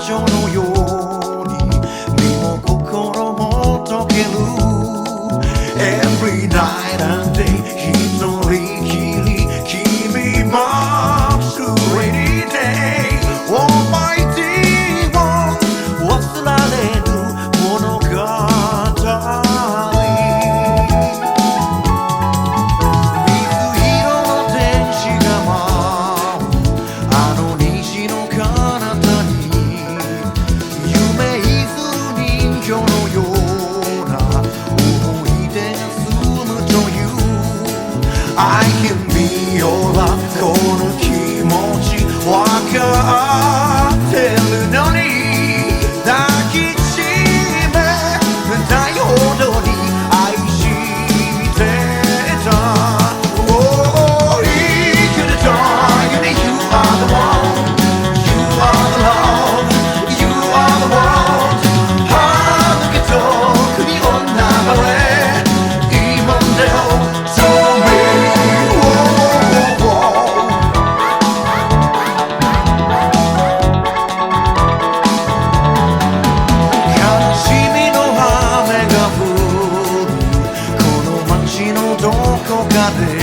のように身も心も溶ける Every night and day 一人きり君待つ Rainy day Almighty One 忘れられぬ物語水色の天使が舞うあの虹の彼方に今日のような思い出が住むという I can be your love この気持ちわかってるのに抱きしめたいほどに愛してた Oh 生きるというに You are the one You are the love You are the worldどこかで